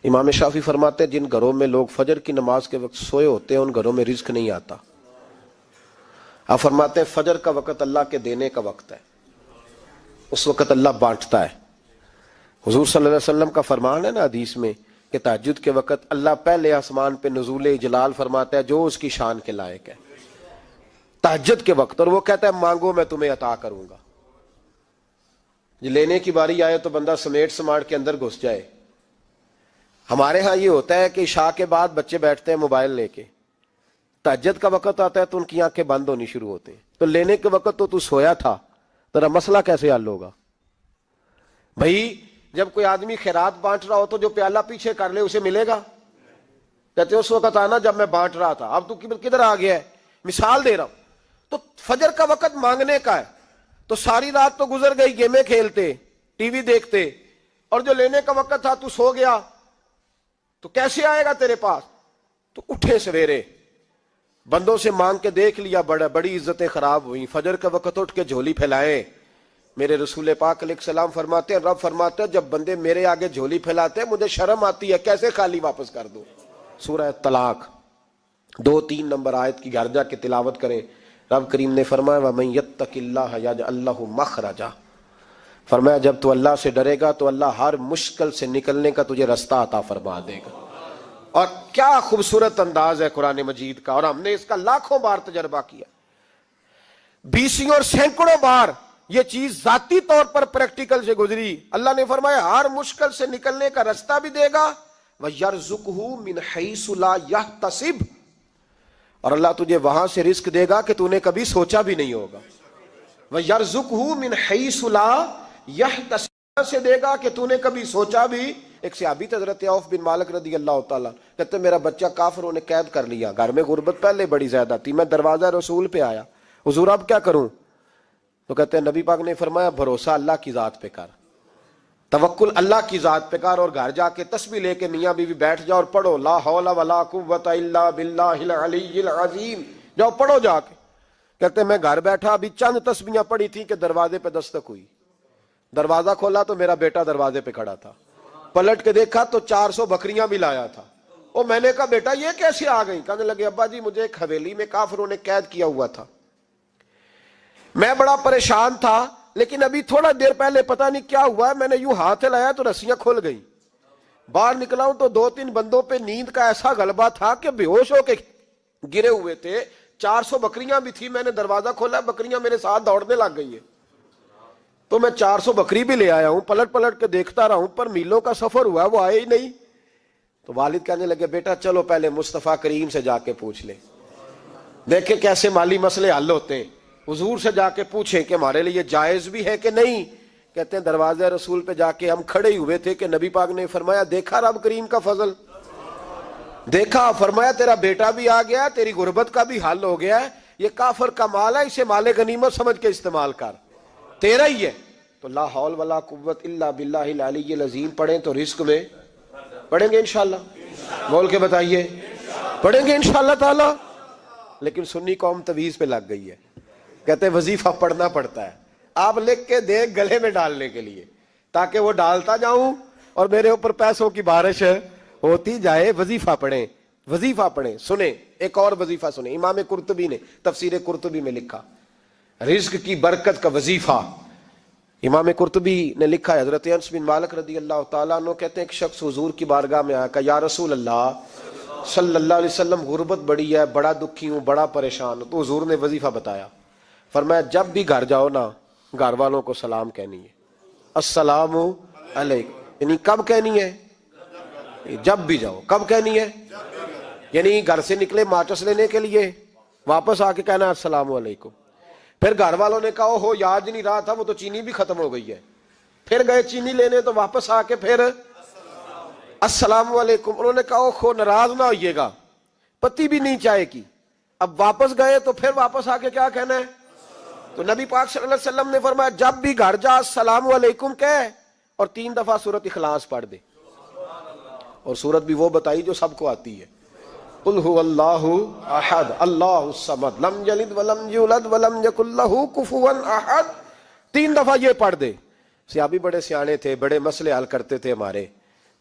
امام شافعی فرماتے ہیں جن گھروں میں لوگ فجر کی نماز کے وقت سوئے ہوتے ہیں ان گھروں میں رزق نہیں آتا. آپ فرماتے ہیں فجر کا وقت اللہ کے دینے کا وقت ہے، اس وقت اللہ بانٹتا ہے. حضور صلی اللہ علیہ وسلم کا فرمان ہے نا حدیث میں کہ تہجد کے وقت اللہ پہلے آسمان پہ نزول جلال فرماتا ہے جو اس کی شان کے لائق ہے تہجد کے وقت، اور وہ کہتا ہے مانگو میں تمہیں عطا کروں گا. یہ لینے کی باری آئے تو بندہ سمیٹ سماٹ کے اندر گھس جائے. ہمارے ہاں یہ ہوتا ہے کہ عشاء کے بعد بچے بیٹھتے ہیں موبائل لے کے، تہجد کا وقت آتا ہے تو ان کی آنکھیں بند ہونی شروع ہوتی ہیں. تو لینے کے وقت تو سویا تھا، تیرا مسئلہ کیسے حل ہوگا بھائی؟ جب کوئی آدمی خیرات بانٹ رہا ہو تو جو پیالہ پیچھے کر لے اسے ملے گا؟ کہتے اس وقت آنا جب میں بانٹ رہا تھا، اب تو کدھر آ گیا ہے؟ مثال دے رہا ہوں. تو فجر کا وقت مانگنے کا ہے، تو ساری رات تو گزر گئی گیمیں کھیلتے ٹی وی دیکھتے، اور جو لینے کا وقت تھا تو سو گیا، تو کیسے آئے گا تیرے پاس؟ تو اٹھے سویرے بندوں سے مانگ کے دیکھ لیا، بڑی عزتیں خراب ہوئی. فجر کا وقت اٹھ کے جھولی پھیلائیں. میرے رسول پاک علیہ السلام فرماتے ہیں، رب فرماتے ہیں جب بندے میرے آگے جھولی پھیلاتے ہیں مجھے شرم آتی ہے، کیسے خالی واپس کر دوں. سورہ طلاق 2-3 نمبر آیت کی گھر جا کے تلاوت کریں. رب کریم نے فرمایا وَمَن يَتَّقِ اللَّهَ يَجْعَل لَّهُ مَخْرَجًا، فرمایا جب تو اللہ سے ڈرے گا تو اللہ ہر مشکل سے نکلنے کا تجھے رستہ عطا فرما دے گا. اور کیا خوبصورت انداز ہے قرآن مجید کا، اور ہم نے اس کا لاکھوں بار تجربہ کیا، بیسوں اور سینکڑوں بار یہ چیز ذاتی طور پر پریکٹیکل سے گزری. اللہ نے فرمایا ہر مشکل سے نکلنے کا رستہ بھی دے گا، وَيَرْزُقْهُ مِنْ حَيْثُ لَا يَحْتَسِبُ، اور اللہ تجھے وہاں سے رزق دے گا کہ تو نے کبھی سوچا بھی نہیں ہوگا. وَيَرْزُقْهُ مِنْ حَيْثُ لَا يَحْتَسِبُ، سے دے گا کہ تو نے کبھی سوچا بھی. ایک صحابی تھے حضرت عوف بن مالک رضی اللہ تعالیٰ، کہتے میرا بچہ کافروں نے قید کر لیا، گھر میں غربت پہلے بڑی زیادہ تھی، میں دروازہ رسول پہ آیا، حضور اب کیا کروں؟ تو کہتے ہیں نبی پاک نے فرمایا بھروسہ اللہ کی ذات پہ کر، توکل اللہ کی ذات پہ کر، اور گھر جا کے تسبیح لے کے میاں بیوی بیٹھ جاؤ اور پڑھو لا حول ولا قوت الا باللہ العلی العظیم، جاؤ پڑھو جا کے. کہتے ہیں میں گھر بیٹھا ابھی چند تسبیحاں پڑھی تھی کہ دروازے پہ دستک ہوئی، دروازہ کھولا تو میرا بیٹا دروازے پہ کھڑا تھا، پلٹ کے دیکھا تو 400 بکریاں بھی لایا تھا. اور میں نے کہا بیٹا یہ کیسے آ گئی؟ کہنے لگے ابا جی مجھے ایک حویلی میں کافروں نے قید کیا ہوا تھا، میں بڑا پریشان تھا، لیکن ابھی تھوڑا دیر پہلے پتہ نہیں کیا ہوا، میں نے یوں ہاتھ لایا تو رسیاں کھل گئی، باہر نکلا ہوں تو 2-3 بندوں پہ نیند کا ایسا غلبہ تھا کہ بے ہوش ہو کے گرے ہوئے تھے. 400 بکریاں بھی تھی، میں نے دروازہ کھولا بکریاں میرے ساتھ دوڑنے لگ گئی ہیں، تو میں 400 بکری بھی لے آیا ہوں، پلٹ پلٹ کے دیکھتا رہا ہوں پر میلوں کا سفر ہوا وہ آئے ہی نہیں. تو والد کہنے لگے بیٹا چلو پہلے مصطفیٰ کریم سے جا کے پوچھ لے، دیکھیں کیسے مالی مسئلے حل ہوتے ہیں. حضور سے جا کے پوچھیں کہ ہمارے لیے جائز بھی ہے کہ نہیں. کہتے ہیں دروازہ رسول پہ جا کے ہم کھڑے ہوئے تھے کہ نبی پاک نے فرمایا دیکھا رب کریم کا فضل، دیکھا، فرمایا تیرا بیٹا بھی آ گیا، تیری غربت کا بھی حل ہو گیا ہے، یہ کافر کا مال ہے، اسے مال غنیمت سمجھ کے استعمال کر، تیرا ہی ہے. تو لا حول ولا قوت الا باللہ العلی العظیم پڑھیں تو رزق میں پڑھیں گے انشاءاللہ، بول کے بتائیے پڑھیں گے انشاءاللہ تعالی. لیکن سنی قوم تویز پہ لگ گئی ہے، کہتے ہیں وظیفہ پڑھنا پڑتا ہے. آپ لکھ کے دے گلے میں ڈالنے کے لیے تاکہ وہ ڈالتا جاؤں اور میرے اوپر پیسوں کی بارش ہوتی جائے. وظیفہ پڑھیں، وظیفہ پڑھیں. سنیں ایک اور وظیفہ سنیں، امام قرطبی نے تفسیر قرطبی میں لکھا رزق کی برکت کا وظیفہ. امام قرطبی نے لکھا ہے حضرت انس بن مالک رضی اللہ تعالیٰ عنہ کہتے ہیں ایک شخص حضور کی بارگاہ میں آیا، کہا یا رسول اللہ صلی اللہ علیہ وسلم غربت بڑی ہے، بڑا دکھی ہوں، بڑا پریشان ہوں. تو حضور نے وظیفہ بتایا، فرمایا جب بھی گھر جاؤ نا گھر والوں کو سلام کہنی ہے، السلام علیکم. یعنی کب کہنی ہے؟ جب بھی جاؤ. کب کہنی ہے؟ یعنی گھر سے نکلے ماچس لینے کے لیے، واپس آ کے کہنا السلام علیکم. پھر گھر والوں نے کہا ہو یاد نہیں رہا تھا وہ تو چینی بھی ختم ہو گئی ہے، پھر گئے چینی لینے تو واپس آ کے پھر السلام علیکم. انہوں نے کہا خو ناراض نہ ہوئیے گا، پتی بھی نہیں چائے کی. اب واپس گئے تو پھر واپس آ کے کیا کہنا ہے؟ تو نبی پاک صلی اللہ علیہ وسلم نے فرمایا جب بھی گھر جا السلام علیکم کہے اور 3 دفعہ سورۃ اخلاص پڑھ دے. اور سورت بھی وہ بتائی جو سب کو آتی ہے، قل هو اللہ احد اللہ الصمد لم یلد ولم یولد ولم یکن لہ کفوا احد. 3 دفعہ یہ پڑھ دے. صحابی بڑے سیانے تھے، بڑے مسئلے حل کرتے تھے ہمارے.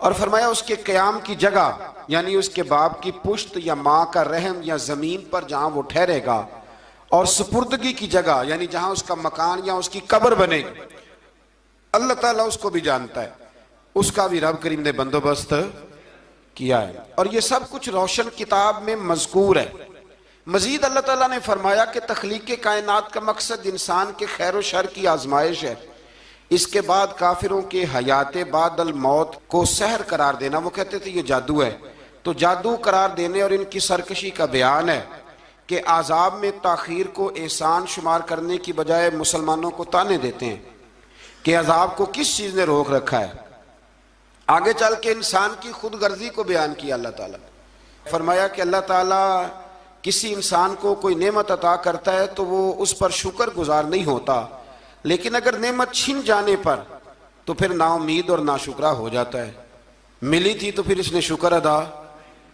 اور فرمایا اس کے قیام کی جگہ یعنی اس کے باپ کی پشت یا ماں کا رحم یا زمین پر جہاں وہ ٹھہرے گا، اور سپردگی کی جگہ یعنی جہاں اس کا مکان یا اس کی قبر بنے گی، اللہ تعالیٰ اس کو بھی جانتا ہے، اس کا بھی رب کریم نے بندوبست کیا ہے، اور یہ سب کچھ روشن کتاب میں مذکور ہے۔ مزید اللہ تعالیٰ نے فرمایا کہ تخلیق کائنات کا مقصد انسان کے خیر و شر کی آزمائش ہے، اس کے بعد کافروں کے حیات بعد الموت کو سحر قرار دینا، وہ کہتے تھے یہ جادو ہے، تو جادو قرار دینے اور ان کی سرکشی کا بیان ہے کہ عذاب میں تاخیر کو احسان شمار کرنے کی بجائے مسلمانوں کو تانے دیتے ہیں کہ عذاب کو کس چیز نے روک رکھا ہے۔ آگے چل کے انسان کی خود غرضی کو بیان کیا اللہ تعالیٰ نے، فرمایا کہ اللہ تعالیٰ کسی انسان کو کوئی نعمت عطا کرتا ہے تو وہ اس پر شکر گزار نہیں ہوتا، لیکن اگر نعمت چھن جانے پر تو پھر نا امید اور ناشکرا ہو جاتا ہے۔ ملی تھی تو پھر اس نے شکر ادا،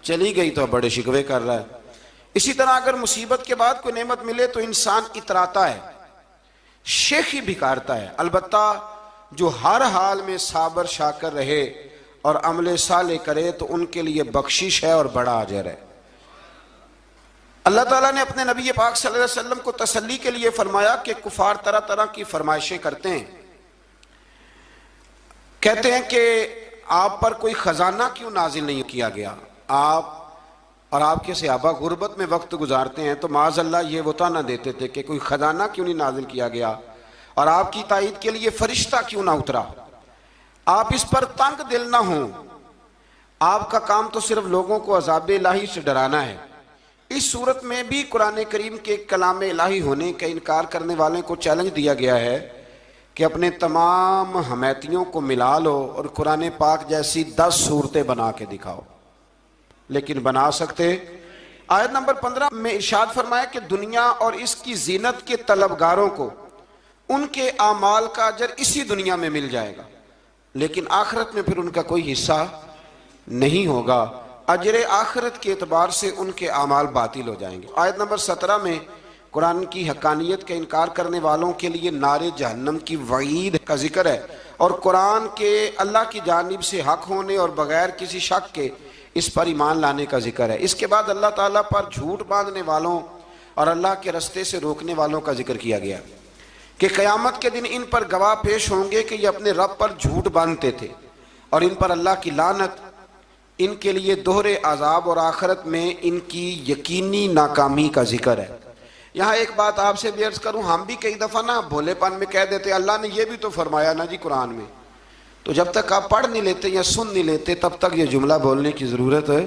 چلی گئی تو بڑے شکوے کر رہا ہے۔ اسی طرح اگر مصیبت کے بعد کوئی نعمت ملے تو انسان اتراتا ہے، شیخی بھکارتا ہے، البتہ جو ہر حال میں صابر شاکر رہے اور عمل صالح کرے تو ان کے لیے بخشش ہے اور بڑا اجر ہے۔ اللہ تعالیٰ نے اپنے نبی پاک صلی اللہ علیہ وسلم کو تسلی کے لیے فرمایا کہ کفار طرح طرح کی فرمائشیں کرتے ہیں، کہتے ہیں کہ آپ پر کوئی خزانہ کیوں نازل نہیں کیا گیا، آپ اور آپ کے صحابہ غربت میں وقت گزارتے ہیں تو معاذ اللہ یہ وہ طعنہ دیتے تھے کہ کوئی خزانہ کیوں نہیں نازل کیا گیا، اور آپ کی تائید کے لیے فرشتہ کیوں نہ اترا۔ آپ اس پر تنگ دل نہ ہوں، آپ کا کام تو صرف لوگوں کو عذاب الہی سے ڈرانا ہے۔ اس صورت میں بھی قرآن کریم کے کلام الہی ہونے کا انکار کرنے والوں کو چیلنج دیا گیا ہے کہ اپنے تمام حمیتیوں کو ملا لو اور قرآن پاک جیسی 10 صورتیں بنا کے دکھاؤ، لیکن بنا سکتے؟ آیت نمبر 15 میں ارشاد فرمایا کہ دنیا اور اس کی زینت کے طلبگاروں کو ان کے اعمال کا اجر اسی دنیا میں مل جائے گا، لیکن آخرت میں پھر ان کا کوئی حصہ نہیں ہوگا، اجر آخرت کے اعتبار سے ان کے اعمال باطل ہو جائیں گے۔ آیت نمبر 17 میں قرآن کی حقانیت کا انکار کرنے والوں کے لیے نار جہنم کی وعید کا ذکر ہے، اور قرآن کے اللہ کی جانب سے حق ہونے اور بغیر کسی شک کے اس پر ایمان لانے کا ذکر ہے۔ اس کے بعد اللہ تعالیٰ پر جھوٹ باندھنے والوں اور اللہ کے رستے سے روکنے والوں کا ذکر کیا گیا کہ قیامت کے دن ان پر گواہ پیش ہوں گے کہ یہ اپنے رب پر جھوٹ باندھتے تھے، اور ان پر اللہ کی لعنت، ان کے لیے دوہرے عذاب اور آخرت میں ان کی یقینی ناکامی کا ذکر ہے۔ یہاں ایک بات آپ سے بھی عرض کروں، ہم بھی کئی دفعہ نا بھولے پن میں کہہ دیتے اللہ نے یہ بھی تو فرمایا نا جی قرآن میں، تو جب تک آپ پڑھ نہیں لیتے یا سن نہیں لیتے تب تک یہ جملہ بولنے کی ضرورت ہے۔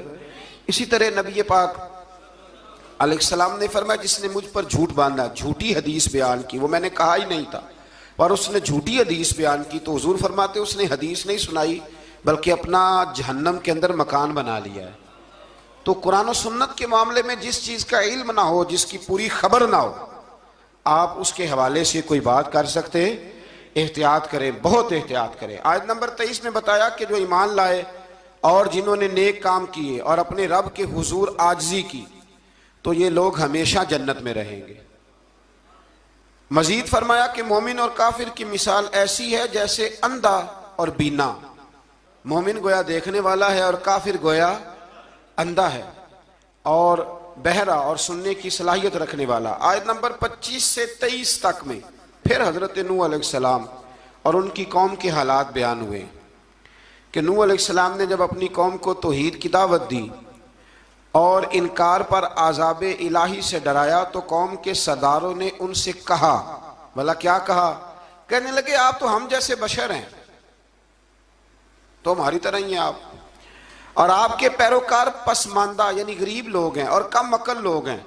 اسی طرح نبی پاک علیہ السلام نے فرمایا جس نے مجھ پر جھوٹ باندھا، جھوٹی حدیث بیان کی، وہ میں نے کہا ہی نہیں تھا، اور اس نے جھوٹی حدیث بیان کی، تو حضور فرماتے اس نے حدیث نہیں سنائی بلکہ اپنا جہنم کے اندر مکان بنا لیا ہے۔ تو قرآن و سنت کے معاملے میں جس چیز کا علم نہ ہو، جس کی پوری خبر نہ ہو، آپ اس کے حوالے سے کوئی بات کر سکتے؟ احتیاط کریں، بہت احتیاط کریں۔ آیت نمبر 23 میں بتایا کہ جو ایمان لائے اور جنہوں نے نیک کام کیے اور اپنے رب کے حضور عاجزی کی تو یہ لوگ ہمیشہ جنت میں رہیں گے۔ مزید فرمایا کہ مومن اور کافر کی مثال ایسی ہے جیسے اندھا اور بینا، مومن گویا دیکھنے والا ہے اور کافر گویا اندھا ہے اور بہرا اور سننے کی صلاحیت رکھنے والا۔ آیت نمبر 25 سے 23 تک میں پھر حضرت نوح علیہ السلام اور ان کی قوم کے حالات بیان ہوئے کہ نوح علیہ السلام نے جب اپنی قوم کو توحید کی دعوت دی اور انکار پر عذاب الہی سے ڈرایا تو قوم کے سرداروں نے ان سے کہا، بھلا کیا کہا؟ کہنے لگے آپ تو ہم جیسے بشر ہیں، تو ہماری طرح ہی ہیں آپ، اور آپ کے پیروکار پسماندہ یعنی غریب لوگ ہیں اور کم عقل لوگ ہیں،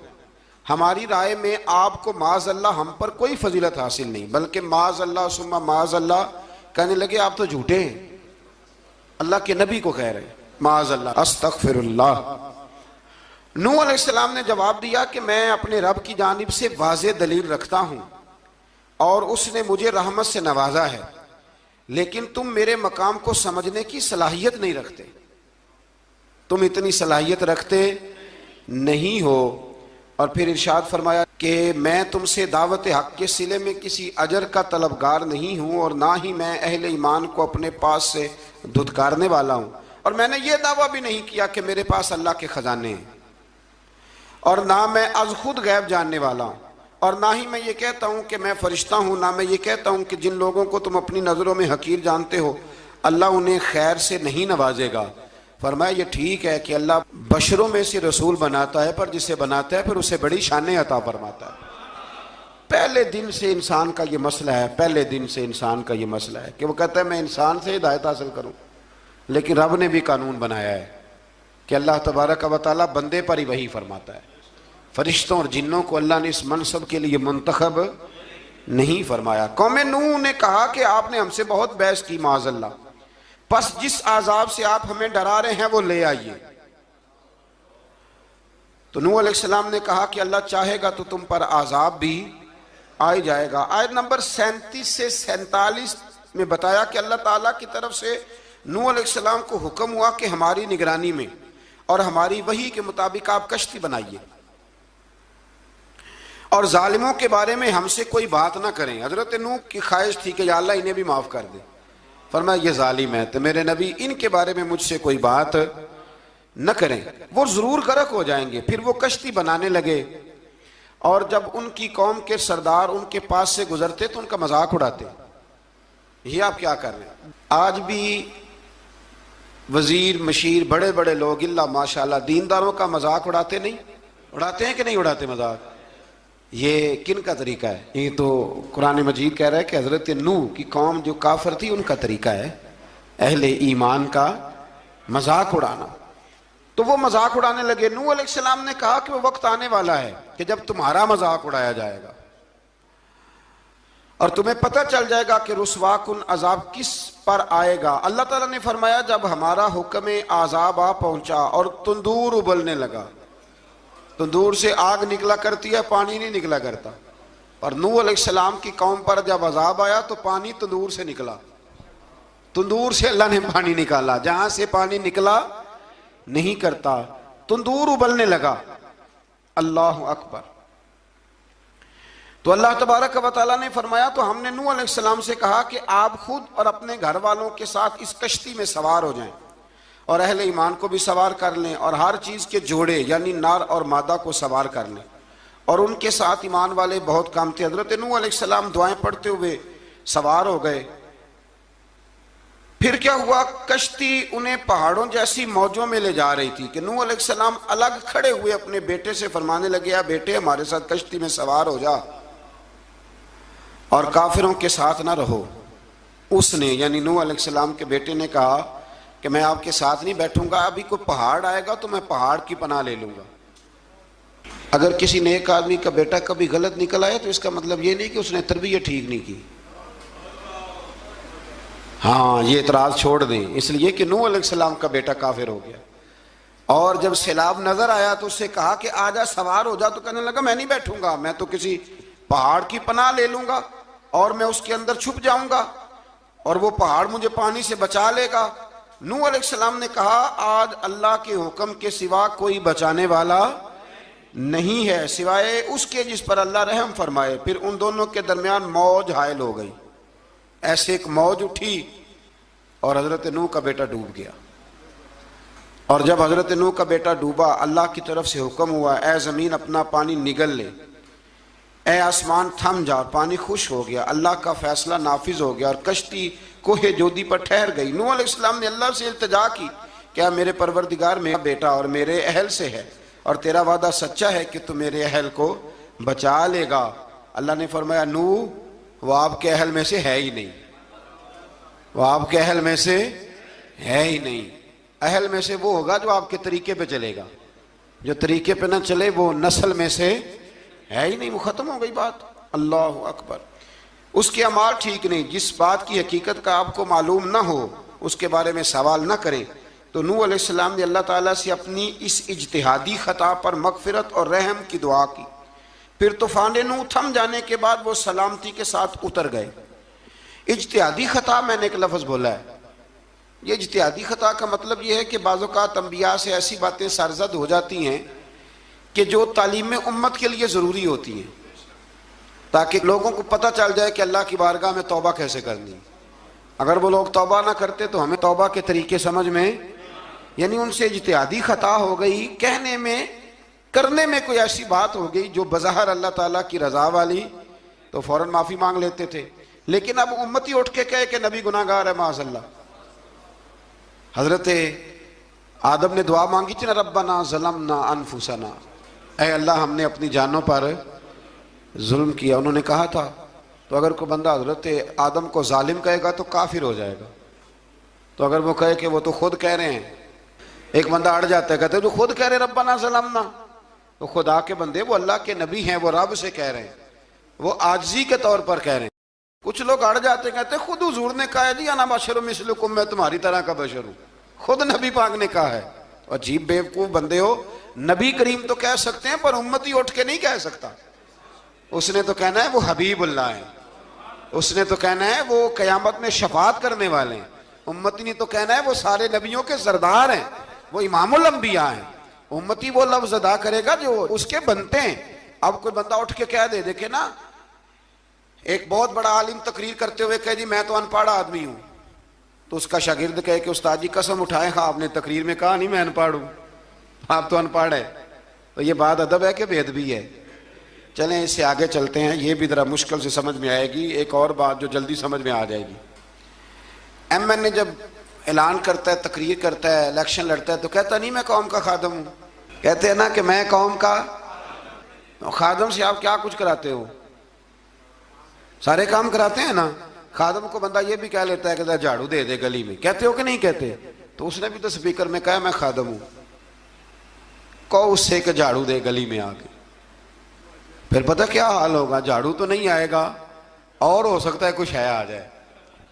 ہماری رائے میں آپ کو معاذ اللہ ہم پر کوئی فضیلت حاصل نہیں، بلکہ معاذ اللہ ثم معاذ اللہ۔ کہنے لگے آپ تو جھوٹے ہیں، اللہ کے نبی کو کہہ رہے ہیں معاذ اللہ، استغفر اللہ۔ نوح علیہ السلام نے جواب دیا کہ میں اپنے رب کی جانب سے واضح دلیل رکھتا ہوں اور اس نے مجھے رحمت سے نوازا ہے، لیکن تم میرے مقام کو سمجھنے کی صلاحیت نہیں رکھتے، تم اتنی صلاحیت رکھتے نہیں ہو۔ اور پھر ارشاد فرمایا کہ میں تم سے دعوت حق کے صلے میں کسی اجر کا طلبگار نہیں ہوں اور نہ ہی میں اہل ایمان کو اپنے پاس سے دھتکارنے والا ہوں، اور میں نے یہ دعویٰ بھی نہیں کیا کہ میرے پاس اللہ کے خزانے ہیں، اور نہ میں از خود غیب جاننے والا ہوں، اور نہ ہی میں یہ کہتا ہوں کہ میں فرشتہ ہوں، نہ میں یہ کہتا ہوں کہ جن لوگوں کو تم اپنی نظروں میں حقیر جانتے ہو اللہ انہیں خیر سے نہیں نوازے گا۔ فرمایا یہ ٹھیک ہے کہ اللہ بشروں میں سے رسول بناتا ہے، پر جسے بناتا ہے پھر اسے بڑی شانیں عطا فرماتا ہے۔ پہلے دن سے انسان کا یہ مسئلہ ہے، پہلے دن سے انسان کا یہ مسئلہ ہے کہ وہ کہتا ہے میں انسان سے ہدایت حاصل کروں، لیکن رب نے بھی قانون بنایا ہے کہ اللہ تبارک و تعالیٰ بندے پر ہی وحی فرماتا ہے، فرشتوں اور جنوں کو اللہ نے اس منصب کے لیے منتخب نہیں فرمایا۔ قوم نوح نے کہا کہ آپ نے ہم سے بہت بحث کی معاذ اللہ، پس جس عذاب سے آپ ہمیں ڈرا رہے ہیں وہ لے آئیے۔ تو نوح علیہ السلام نے کہا کہ اللہ چاہے گا تو تم پر عذاب بھی آ جائے گا۔ آیت نمبر 37 سے 47 میں بتایا کہ اللہ تعالیٰ کی طرف سے نوح علیہ السلام کو حکم ہوا کہ ہماری نگرانی میں اور ہماری وحی کے مطابق آپ کشتی بنائیے، اور ظالموں کے بارے میں ہم سے کوئی بات نہ کریں۔ حضرت نوح کی خواہش تھی کہ یا اللہ انہیں بھی معاف کر دے، فرمایا یہ ظالم ہے تو میرے نبی ان کے بارے میں مجھ سے کوئی بات نہ کریں، وہ ضرور غرق ہو جائیں گے۔ پھر وہ کشتی بنانے لگے، اور جب ان کی قوم کے سردار ان کے پاس سے گزرتے تو ان کا مذاق اڑاتے۔ یہ آپ کیا کر رہے ہیں؟ آج بھی وزیر مشیر بڑے بڑے لوگ اللہ ماشاءاللہ دینداروں کا مذاق اڑاتے نہیں؟ اڑاتے ہیں کہ نہیں اڑاتے مذاق؟ یہ کن کا طریقہ ہے؟ یہ تو قرآن مجید کہہ رہا ہے کہ حضرت نوح کی قوم جو کافر تھی ان کا طریقہ ہے اہل ایمان کا مذاق اڑانا۔ تو وہ مذاق اڑانے لگے۔ نوح علیہ السلام نے کہا کہ وہ وقت آنے والا ہے کہ جب تمہارا مذاق اڑایا جائے گا اور تمہیں پتہ چل جائے گا کہ رسوا کن عذاب کس پر آئے گا۔ اللہ تعالیٰ نے فرمایا جب ہمارا حکم عذاب آ پہنچا اور تندور ابلنے لگا، تندور سے آگ نکلا کرتی ہے، پانی نہیں نکلا کرتا، اور نوح علیہ السلام کی قوم پر جب عذاب آیا تو پانی تندور سے نکلا، تندور سے اللہ نے پانی نکالا، جہاں سے پانی نکلا نہیں کرتا، تندور ابلنے لگا۔ اللہ اکبر۔ تو اللہ تبارک و تعالیٰ نے فرمایا تو ہم نے نوح علیہ السلام سے کہا کہ آپ خود اور اپنے گھر والوں کے ساتھ اس کشتی میں سوار ہو جائیں اور اہل ایمان کو بھی سوار کر لیں، اور ہر چیز کے جوڑے یعنی نر اور مادہ کو سوار کر لیں، اور ان کے ساتھ ایمان والے بہت کم تھے۔ حضرت نوح علیہ السلام دعائیں پڑھتے ہوئے سوار ہو گئے۔ پھر کیا ہوا؟ کشتی انہیں پہاڑوں جیسی موجوں میں لے جا رہی تھی کہ نوح علیہ السلام الگ کھڑے ہوئے اپنے بیٹے سے فرمانے لگے، بیٹے ہمارے ساتھ کشتی میں سوار ہو جا اور کافروں کے ساتھ نہ رہو۔ اس نے یعنی نوح علیہ السلام کے بیٹے نے کہا کہ میں آپ کے ساتھ نہیں بیٹھوں گا، ابھی کوئی پہاڑ آئے گا تو میں پہاڑ کی پناہ لے لوں گا۔ اگر کسی نیک آدمی کا بیٹا کبھی غلط نکل آئے تو اس کا مطلب یہ نہیں کہ اس نے تربیت ٹھیک نہیں کی، ہاں یہ اعتراض چھوڑ دیں، اس لیے کہ نوح علیہ السلام کا بیٹا کافر ہو گیا، اور جب سیلاب نظر آیا تو اس سے کہا کہ آجا سوار ہو جا، تو کہنے لگا میں نہیں بیٹھوں گا، میں تو کسی پہاڑ کی پناہ لے لوں گا اور میں اس کے اندر چھپ جاؤں گا اور وہ پہاڑ مجھے پانی سے بچا لے گا۔ نوح علیہ السلام نے کہا آج اللہ کے حکم کے سوا کوئی بچانے والا نہیں ہے سوائے اس کے جس پر اللہ رحم فرمائے۔ پھر ان دونوں کے درمیان موج حائل ہو گئی، ایسے ایک موج اٹھی اور حضرت نوح کا بیٹا ڈوب گیا۔ اور جب حضرت نوح کا بیٹا ڈوبا اللہ کی طرف سے حکم ہوا اے زمین اپنا پانی نگل لے، اے آسمان تھم جا، پانی خوش ہو گیا، اللہ کا فیصلہ نافذ ہو گیا اور کشتی کوہ جودی پر ٹھہر گئی۔ نوح علیہ السلام نے اللہ سے التجا کی کیا میرے پروردگار میرا بیٹا اور میرے اہل سے ہے اور تیرا وعدہ سچا ہے کہ تو میرے اہل کو بچا لے گا۔ اللہ نے فرمایا نوح وہ آپ کے اہل میں سے ہے ہی نہیں، وہ آپ کے اہل میں سے ہے ہی نہیں، اہل میں سے وہ ہوگا جو آپ کے طریقے پہ چلے گا، جو طریقے پہ نہ چلے وہ نسل میں سے ہے ہی نہیں، وہ ختم ہو گئی بات۔ اللہ اکبر۔ اس کے اعمال ٹھیک نہیں، جس بات کی حقیقت کا آپ کو معلوم نہ ہو اس کے بارے میں سوال نہ کریں۔ تو نوح علیہ السلام نے اللہ تعالیٰ سے اپنی اس اجتہادی خطا پر مغفرت اور رحم کی دعا کی۔ پھر طوفان نوح تھم جانے کے بعد وہ سلامتی کے ساتھ اتر گئے۔ اجتہادی خطا میں نے ایک لفظ بولا ہے، یہ اجتہادی خطا کا مطلب یہ ہے کہ بعض اوقات انبیاء سے ایسی باتیں سرزد ہو جاتی ہیں کہ جو تعلیم امت کے لیے ضروری ہوتی ہیں تاکہ لوگوں کو پتہ چل جائے کہ اللہ کی بارگاہ میں توبہ کیسے کرنی۔ اگر وہ لوگ توبہ نہ کرتے تو ہمیں توبہ کے طریقے سمجھ میں یعنی ان سے اجتہادی خطا ہو گئی، کہنے میں کرنے میں کوئی ایسی بات ہو گئی جو بظاہر اللہ تعالیٰ کی رضا والی، تو فوراً معافی مانگ لیتے تھے. لیکن اب امتی اٹھ کے کہے کہ نبی گناہ گار ہے معاذ اللہ. حضرت آدم نے دعا مانگی تھی نا، ربنا ظلمنا انفسنا، اے اللہ ہم نے اپنی جانوں پر ظلم کیا. انہوں نے کہا تھا تو اگر کوئی بندہ حضرت آدم کو ظالم کہے گا تو کافر ہو جائے گا. تو اگر وہ کہے کہ وہ تو خود کہہ رہے ہیں، ایک بندہ اڑ جاتا ہے کہتے ہیں تو خود کہہ رہے ربنا ظلمنا، تو خدا کے بندے وہ اللہ کے نبی ہیں، وہ رب سے کہہ رہے ہیں، وہ عاجزی کے طور پر کہہ رہے ہیں. کچھ لوگ اڑ جاتے ہیں کہتے ہیں خود حضور نے کہا ہے جی انا بشر مثلکم، میں تمہاری طرح کا بشر ہوں، خود نبی پاک نے کہا ہے. عجیب بیوقوف بندے ہو، نبی کریم تو کہہ سکتے ہیں پر امتی اٹھ کے نہیں کہہ سکتا. اس نے تو کہنا ہے وہ حبیب اللہ ہیں، اس نے تو کہنا ہے وہ قیامت میں شفاعت کرنے والے ہیں. امتی نے تو کہنا ہے وہ سارے نبیوں کے سردار ہیں، وہ امام الانبیاء ہیں. امتی وہ لفظ ادا کرے گا جو اس کے بنتے ہیں. اب کوئی بندہ اٹھ کے کہہ دے، دیکھے نا ایک بہت بڑا عالم تقریر کرتے ہوئے کہے جی میں تو ان پڑھ آدمی ہوں، تو اس کا شاگرد کہے کہ استاد جی قسم اٹھائے ہاں آپ نے تقریر میں کہا نہیں میں ان پڑھ ہوں، آپ تو ان پڑھ ہے. تو یہ بات ادب ہے کہ بے ادبی ہے؟ چلیں اس سے آگے چلتے ہیں، یہ بھی ذرا مشکل سے سمجھ میں آئے گی. ایک اور بات جو جلدی سمجھ میں آ جائے گی. ایم این اے جب اعلان کرتا ہے، تقریر کرتا ہے، الیکشن لڑتا ہے تو کہتا نہیں میں قوم کا خادم ہوں. کہتے ہیں نا کہ میں قوم کا خادم سے آپ کیا کچھ کراتے ہو؟ سارے کام کراتے ہیں نا. خادم کو بندہ یہ بھی کہہ لیتا ہے کہ ذرا جھاڑو دے دے گلی میں، کہتے ہو کہ نہیں کہتے؟ تو اس نے بھی تو سپیکر میں کہا میں خادم ہوں، کہو اس سے کہ جھاڑو دے گلی میں آ کے. پھر پتہ کیا حال ہوگا؟ جھاڑو تو نہیں آئے گا اور ہو سکتا ہے کچھ ہے آ جائے.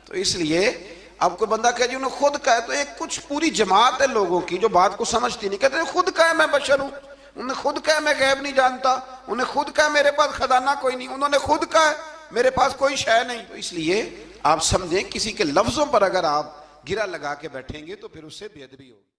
تو اس لیے اب کوئی بندہ کہے جی انہوں خود کہے، تو ایک کچھ پوری جماعت ہے لوگوں کی جو بات کو سمجھتی نہیں. کہتے ہیں خود کہے میں بشر ہوں، انہوں نے خود کہا میں غیب نہیں جانتا، انہوں نے خود کہا میرے پاس خزانہ کوئی نہیں، انہوں نے خود کہا میرے پاس کوئی شے نہیں. تو اس لیے آپ سمجھیں کسی کے لفظوں پر اگر آپ گرا لگا کے بیٹھیں گے تو پھر اس سے بے ادبی ہوگی.